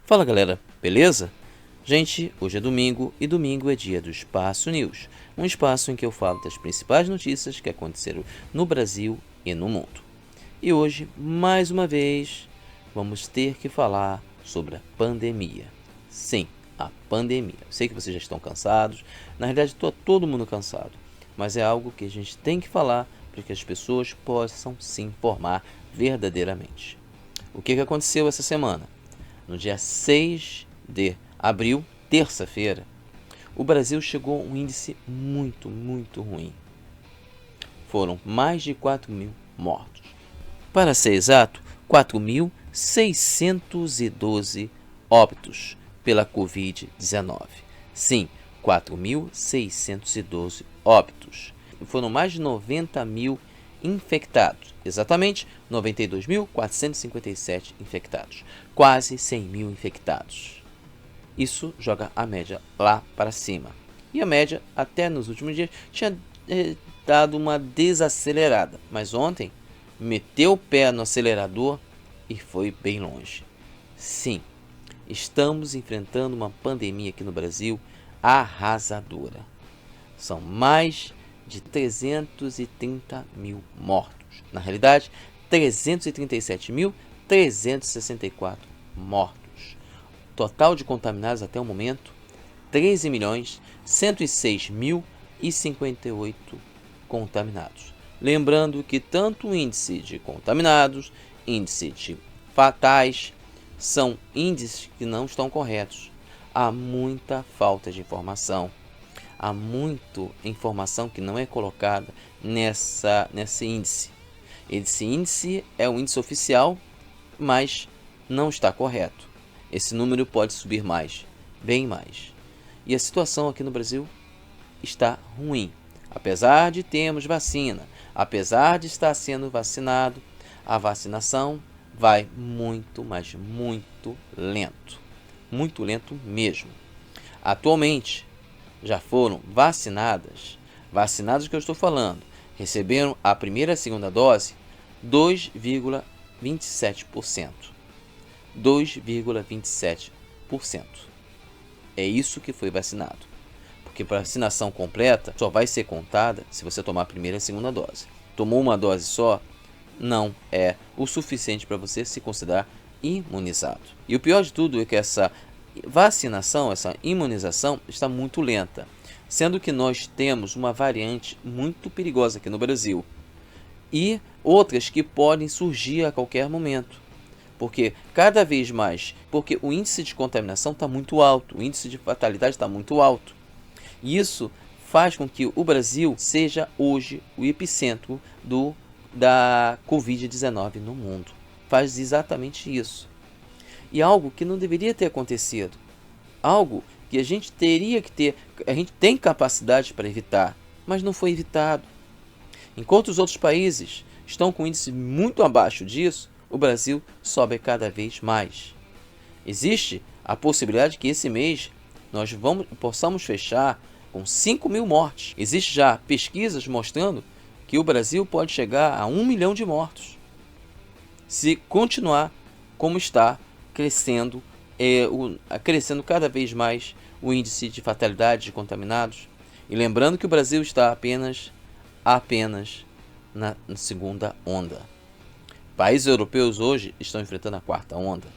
Fala galera, beleza? Gente, hoje é domingo e domingo é dia do Espaço News, um espaço em que eu falo das principais notícias que aconteceram no Brasil e no mundo. E hoje, mais uma vez, vamos ter que falar sobre a pandemia. Sim, a pandemia. Eu sei que vocês já estão cansados, na realidade está todo mundo cansado, mas é algo que a gente tem que falar para que as pessoas possam se informar verdadeiramente. O que aconteceu essa semana? No dia 6 de abril, terça-feira, o Brasil chegou a um índice muito ruim. Foram mais de 4.000 mortos. Para ser exato, 4.612 óbitos pela Covid-19. Sim, 4.612 óbitos. Foram mais de 90.000 infectados, exatamente 92.457 infectados, quase 100.000 infectados. Isso joga a média lá para cima. E a média, até nos últimos dias, tinha dado uma desacelerada, mas ontem meteu o pé no acelerador e foi bem longe. Sim, estamos enfrentando uma pandemia aqui no Brasil arrasadora. São mais de 330.000 mortos. Na realidade, 337.364 mortos. Total de contaminados até o momento, 13.106.058 contaminados. Lembrando que tanto o índice de contaminados, índice de fatais, são índices que não estão corretos. Há muita falta de informação. Há muita informação que não é colocada nesse índice. Esse índice é o índice oficial, mas não está correto. Esse número pode subir mais, bem mais. E a situação aqui no Brasil está ruim. Apesar de termos vacina, apesar de estar sendo vacinado, a vacinação vai muito, mas muito lento. Muito lento mesmo. Atualmente, já foram vacinados que eu estou falando, receberam a primeira e a segunda dose, 2,27%. 2,27%. É isso que foi vacinado. Porque para a vacinação completa só vai ser contada se você tomar a primeira e a segunda dose. Tomou uma dose só, não é o suficiente para você se considerar imunizado. E o pior de tudo é que essa vacinação, essa imunização está muito lenta, sendo que nós temos uma variante muito perigosa aqui no Brasil e outras que podem surgir a qualquer momento, porque cada vez mais, porque o índice de contaminação está muito alto, o índice de fatalidade está muito alto, e isso faz com que o Brasil seja hoje o epicentro da Covid-19 no mundo. Faz exatamente isso. E algo que não deveria ter acontecido. Algo que a gente teria que ter, a gente tem capacidade para evitar, mas não foi evitado. Enquanto os outros países estão com índice muito abaixo disso, o Brasil sobe cada vez mais. Existe a possibilidade que esse mês nós possamos fechar com 5.000 mortes. Existe já pesquisas mostrando que o Brasil pode chegar a 1 milhão de mortos. Se continuar como está, crescendo cada vez mais o índice de fatalidade de contaminados. E lembrando que o Brasil está apenas na segunda onda. Países europeus hoje estão enfrentando a quarta onda.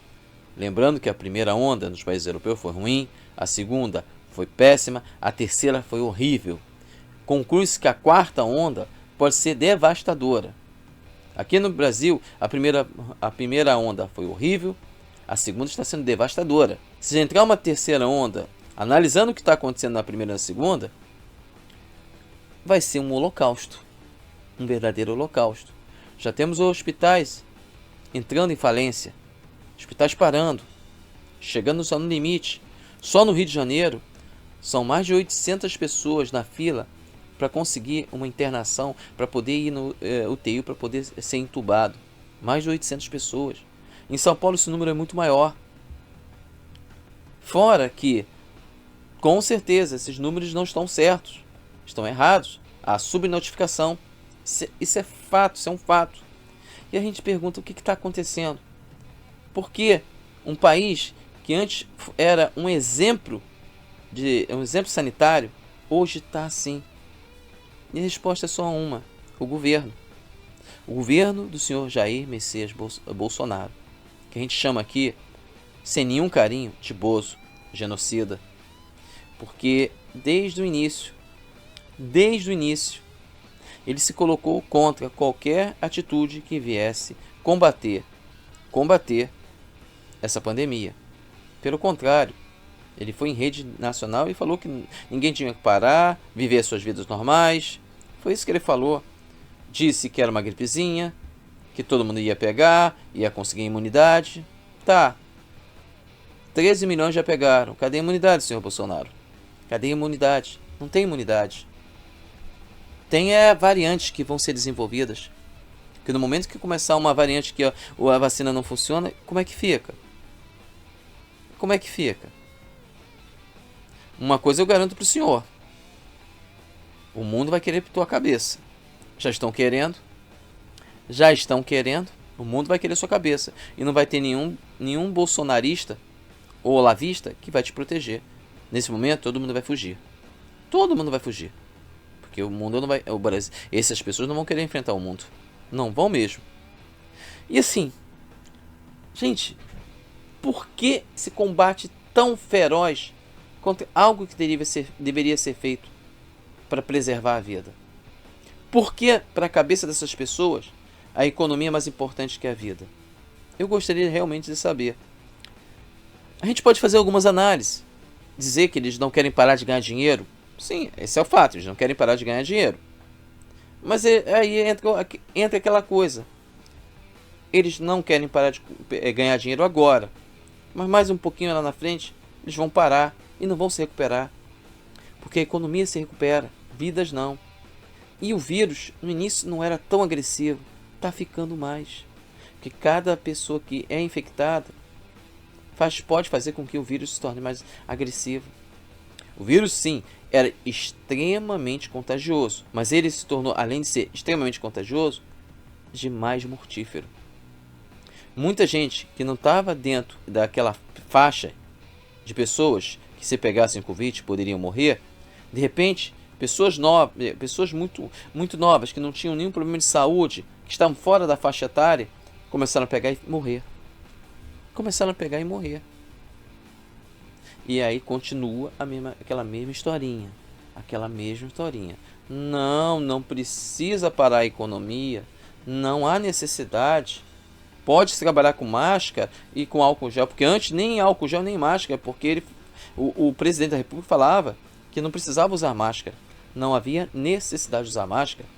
Lembrando que a primeira onda nos países europeus foi ruim, a segunda foi péssima, a terceira foi horrível. Conclui-se que a quarta onda pode ser devastadora. Aqui no Brasil, a primeira onda foi horrível, a segunda está sendo devastadora. Se entrar uma terceira onda, analisando o que está acontecendo na primeira e na segunda, vai ser um holocausto. Um verdadeiro holocausto. Já temos hospitais entrando em falência, hospitais parando, chegando só no limite. Só no Rio de Janeiro, são mais de 800 pessoas na fila para conseguir uma internação, para poder ir no UTI, para poder ser entubado. Mais de 800 pessoas. Em São Paulo esse número é muito maior. Fora que, com certeza, esses números não estão certos. Estão errados. Há subnotificação. Isso é fato, isso é um fato. E a gente pergunta o que está acontecendo. Por que um país que antes era um exemplo sanitário, hoje está assim. E a resposta é só uma: o governo. O governo do senhor Jair Messias Bolsonaro, que a gente chama aqui, sem nenhum carinho, de Bozo, genocida. Porque desde o início, ele se colocou contra qualquer atitude que viesse combater essa pandemia. Pelo contrário, ele foi em rede nacional e falou que ninguém tinha que parar, viver suas vidas normais. Foi isso que ele falou. Disse que era uma gripezinha, que todo mundo ia pegar, ia conseguir imunidade. Tá. 13 milhões já pegaram. Cadê a imunidade, senhor Bolsonaro? Cadê a imunidade? Não tem imunidade. Tem variantes que vão ser desenvolvidas. Porque no momento que começar uma variante que a vacina não funciona, como é que fica? Como é que fica? Uma coisa eu garanto para o senhor: o mundo vai querer tua cabeça. Já estão querendo. O mundo vai querer sua cabeça. E não vai ter nenhum bolsonarista ou olavista que vai te proteger. Nesse momento, todo mundo vai fugir. Todo mundo vai fugir. Porque o mundo não vai... Essas pessoas não vão querer enfrentar o mundo. Não vão mesmo. E assim, gente, por que esse combate tão feroz contra algo que deveria ser feito para preservar a vida? Por que, para a cabeça dessas pessoas, a economia é mais importante que a vida? Eu gostaria realmente de saber. A gente pode fazer algumas análises. Dizer que eles não querem parar de ganhar dinheiro. Sim, esse é o fato. Eles não querem parar de ganhar dinheiro. Mas aí entra aquela coisa. Eles não querem parar de ganhar dinheiro agora. Mas mais um pouquinho lá na frente, eles vão parar e não vão se recuperar. Porque a economia se recupera, vidas não. E o vírus, no início, não era tão agressivo. Está ficando mais. Porque cada pessoa que é infectada pode fazer com que o vírus se torne mais agressivo. O vírus, sim, era extremamente contagioso. Mas ele se tornou, além de ser extremamente contagioso, demais mortífero. Muita gente que não estava dentro daquela faixa de pessoas que, se pegassem Covid, poderiam morrer, de repente, pessoas muito novas, que não tinham nenhum problema de saúde, que estavam fora da faixa etária, começaram a pegar e morrer. E aí continua aquela mesma historinha. Não precisa parar a economia. Não há necessidade. Pode trabalhar com máscara e com álcool gel, porque antes nem álcool gel nem máscara, porque o presidente da República falava que não precisava usar máscara. Não havia necessidade de usar máscara.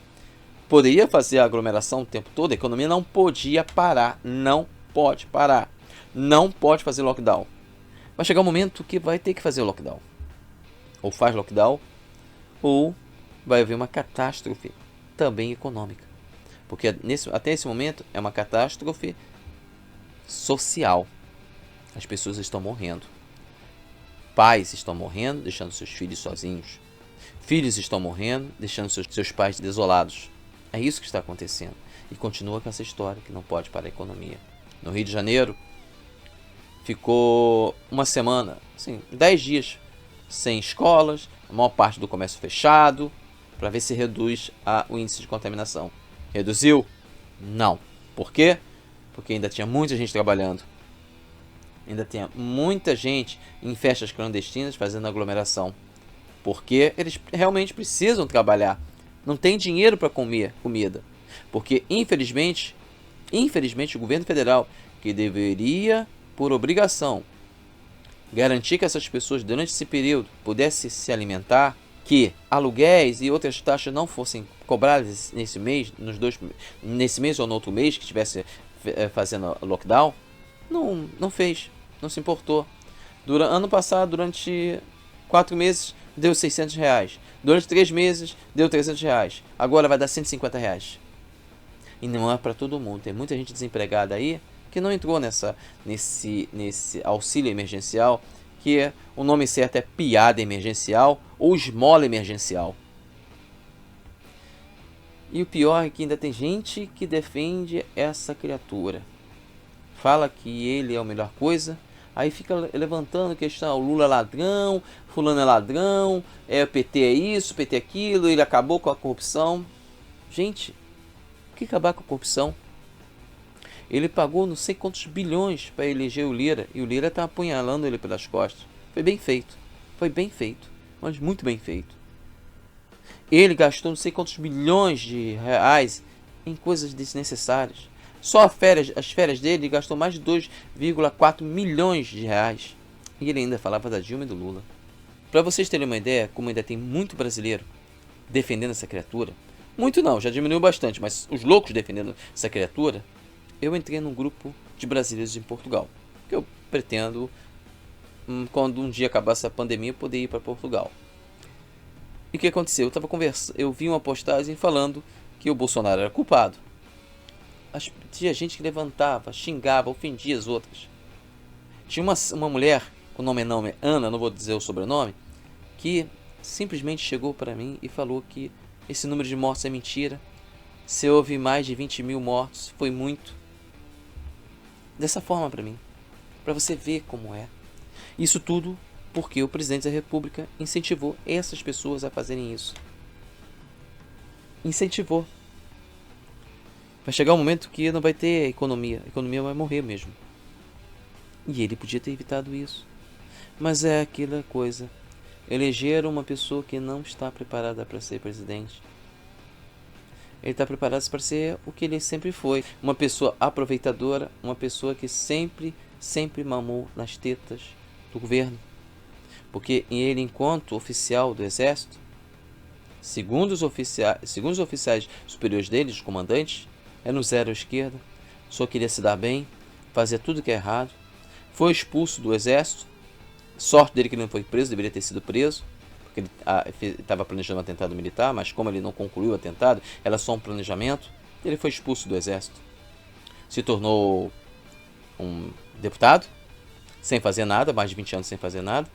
Poderia fazer a aglomeração o tempo todo, a economia não podia parar. Não pode parar. Não pode fazer lockdown. Vai chegar um momento que vai ter que fazer o lockdown. Ou faz lockdown, ou vai haver uma catástrofe também econômica. Porque até esse momento é uma catástrofe social. As pessoas estão morrendo. Pais estão morrendo, deixando seus filhos sozinhos. Filhos estão morrendo, deixando seus pais desolados. É isso que está acontecendo. E continua com essa história que não pode parar a economia. No Rio de Janeiro, ficou uma semana, 10 dias sem escolas, a maior parte do comércio fechado, para ver se reduz o índice de contaminação. Reduziu? Não. Por quê? Porque ainda tinha muita gente trabalhando. Ainda tinha muita gente em festas clandestinas fazendo aglomeração. Porque eles realmente precisam trabalhar. Não tem dinheiro para comer comida. Porque, infelizmente, o governo federal, que deveria, por obrigação, garantir que essas pessoas, durante esse período, pudessem se alimentar, que aluguéis e outras taxas não fossem cobradas nesse mês, nesse mês ou no outro mês que estivesse fazendo lockdown, não fez, não se importou. Ano passado, durante 4 meses, deu R$600. Durante 3 meses, deu R$300. Agora vai dar R$150. E não é para todo mundo. Tem muita gente desempregada aí que não entrou nesse auxílio emergencial, que o nome certo é piada emergencial ou esmola emergencial. E o pior é que ainda tem gente que defende essa criatura. Fala que ele é a melhor coisa, Aí fica levantando questão, o Lula é ladrão, fulano é ladrão, o PT é isso, o PT é aquilo, ele acabou com a corrupção. Gente, por que acabar com a corrupção? Ele pagou não sei quantos bilhões para eleger o Lira, e o Lira está apunhalando ele pelas costas. Foi bem feito, mas muito bem feito. Ele gastou não sei quantos bilhões de reais em coisas desnecessárias. Só as férias dele gastou mais de 2,4 milhões de reais. E ele ainda falava da Dilma e do Lula. Para vocês terem uma ideia, como ainda tem muito brasileiro defendendo essa criatura, muito não, já diminuiu bastante, mas os loucos defendendo essa criatura, eu entrei num grupo de brasileiros em Portugal, que eu pretendo, quando um dia acabar essa pandemia, poder ir para Portugal. E o que aconteceu? Eu vi uma postagem falando que o Bolsonaro era culpado. Tinha gente que levantava, xingava, ofendia as outras. Tinha uma mulher, com nome Ana, não vou dizer o sobrenome, que simplesmente chegou para mim e falou que esse número de mortos é mentira. Se houve mais de 20 mil mortos, foi muito. Dessa forma para mim, para você ver como é. Isso tudo porque o presidente da República incentivou essas pessoas a fazerem isso. Incentivou. Vai chegar um momento que não vai ter economia. A economia vai morrer mesmo. E ele podia ter evitado isso. Mas é aquela coisa. Elegeram uma pessoa que não está preparada para ser presidente. Ele está preparado para ser o que ele sempre foi. Uma pessoa aproveitadora, uma pessoa que sempre mamou nas tetas do governo. Porque ele, enquanto oficial do exército, segundo os oficiais superiores dele, os comandantes, era no zero à esquerda, só queria se dar bem, fazia tudo que é errado. Foi expulso do exército. Sorte dele que ele não foi preso, deveria ter sido preso, porque ele estava planejando um atentado militar, mas como ele não concluiu o atentado, era só um planejamento, ele foi expulso do exército. Se tornou um deputado, sem fazer nada, mais de 20 anos sem fazer nada,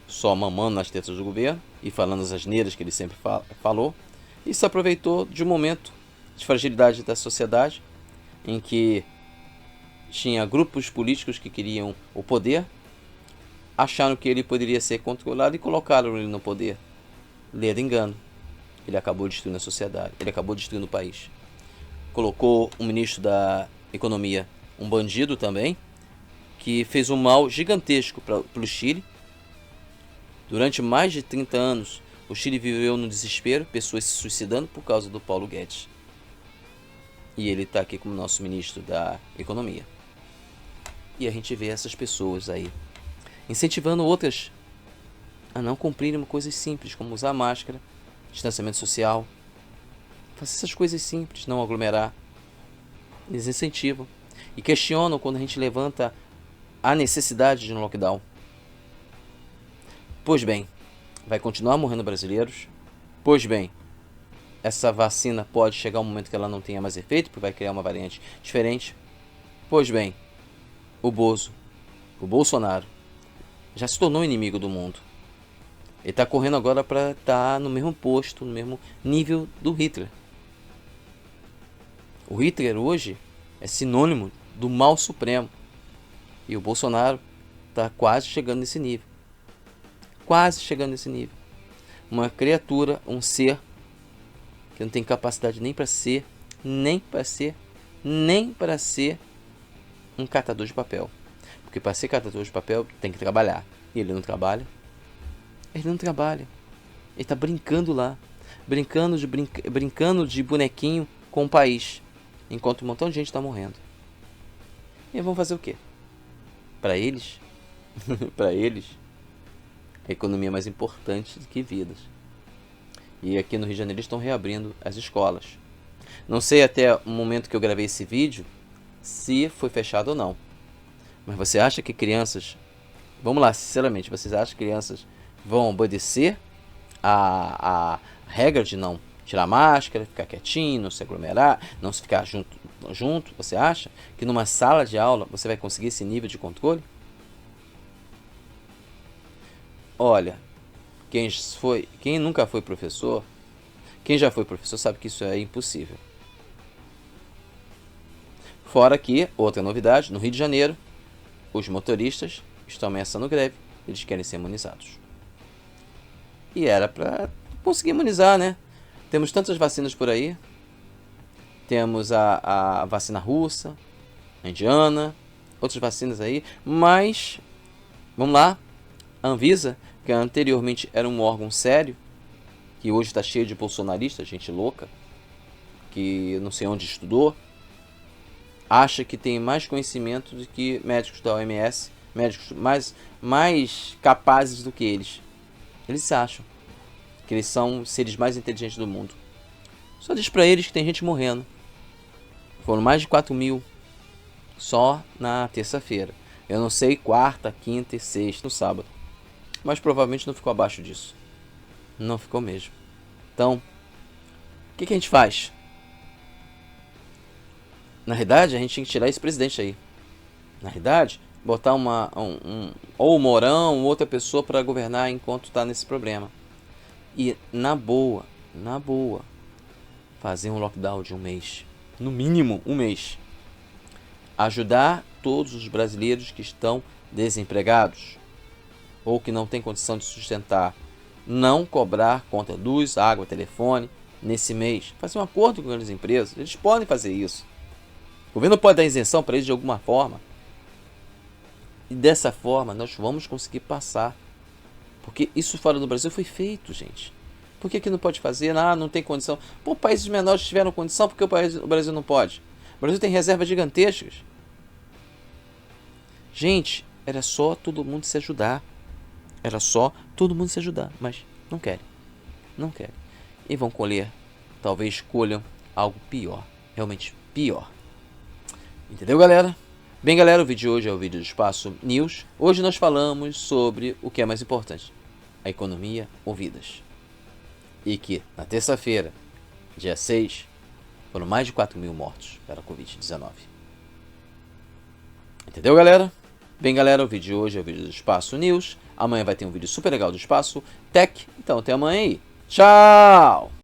só mamando nas tetas do governo e falando as asneiras que ele sempre falou, e se aproveitou de um momento de fragilidade da sociedade, em que tinha grupos políticos que queriam o poder, acharam que ele poderia ser controlado e colocaram ele no poder. Ledo engano. Ele acabou destruindo a sociedade, ele acabou destruindo o país. Colocou um ministro da Economia, um bandido também, que fez um mal gigantesco para o Chile. Durante mais de 30 anos, o Chile viveu no desespero, pessoas se suicidando por causa do Paulo Guedes. E ele está aqui como nosso ministro da Economia. E a gente vê essas pessoas aí incentivando outras a não cumprirem coisas simples, como usar máscara, distanciamento social. Fazer essas coisas simples, não aglomerar. Eles incentivam. E questionam quando a gente levanta a necessidade de um lockdown. Pois bem, vai continuar morrendo brasileiros. Pois bem, essa vacina pode chegar um momento que ela não tenha mais efeito, porque vai criar uma variante diferente. Pois bem, o Bolsonaro, já se tornou inimigo do mundo. Ele está correndo agora para estar no mesmo posto, no mesmo nível do Hitler. O Hitler hoje é sinônimo do mal supremo. E o Bolsonaro está quase chegando nesse nível. Quase chegando nesse nível. Uma criatura, um ser que não tem capacidade nem para ser um catador de papel. Porque para ser catador de papel tem que trabalhar. E ele não trabalha. Ele não trabalha. Ele está brincando lá. Brincando de bonequinho com o país. Enquanto um montão de gente está morrendo. E vão fazer o quê? Para eles? Para eles, a economia é mais importante do que vidas. E aqui no Rio de Janeiro estão reabrindo as escolas. Não sei até o momento que eu gravei esse vídeo se foi fechado ou não. Mas você acha que crianças... Vamos lá, sinceramente, vocês acham que crianças vão obedecer a regra de não tirar máscara, ficar quietinho, não se aglomerar, não se ficar junto? Você acha que numa sala de aula você vai conseguir esse nível de controle? Olha, quem nunca foi professor, quem já foi professor sabe que isso é impossível. Fora que, outra novidade, no Rio de Janeiro, os motoristas estão ameaçando greve, eles querem ser imunizados. E era para conseguir imunizar, né? Temos tantas vacinas por aí. Temos a vacina russa, a indiana, outras vacinas aí. Mas, vamos lá, a Anvisa, que anteriormente era um órgão sério, que hoje está cheio de bolsonaristas, gente louca, que não sei onde estudou, acha que tem mais conhecimento do que médicos da OMS, médicos mais capazes do que eles. Eles acham que eles são os seres mais inteligentes do mundo. Só diz pra eles que tem gente morrendo. Foram mais de 4 mil só na terça-feira. Eu não sei quarta, quinta e sexta, no sábado. Mas provavelmente não ficou abaixo disso. Não ficou mesmo. Então, o que a gente faz? Na realidade, a gente tem que tirar esse presidente aí. Na realidade, botar ou o Mourão ou outra pessoa para governar enquanto está nesse problema. E na boa, fazer um lockdown de um mês. No mínimo, um mês. Ajudar todos os brasileiros que estão desempregados ou que não têm condição de sustentar. Não cobrar conta luz, água, telefone nesse mês. Fazer um acordo com grandes empresas. Eles podem fazer isso. O governo pode dar isenção para eles de alguma forma. E dessa forma nós vamos conseguir passar. Porque isso fora do Brasil foi feito, gente. Por que aqui não pode fazer? Ah, não tem condição. Pô, países menores tiveram condição, porque o Brasil não pode? O Brasil tem reservas gigantescas. Gente, era só todo mundo se ajudar. Era só todo mundo se ajudar. Mas não querem. Não querem. E vão colher. Talvez escolham algo pior. Realmente pior. Entendeu, galera? Bem, galera, o vídeo de hoje é o vídeo do Espaço News. Hoje nós falamos sobre o que é mais importante. A economia ou vidas. E que na terça-feira, dia 6, foram mais de 4 mil mortos pela Covid-19. Entendeu, galera? Bem, galera, o vídeo de hoje é o vídeo do Espaço News. Amanhã vai ter um vídeo super legal do Espaço Tech. Então, até amanhã aí. Tchau!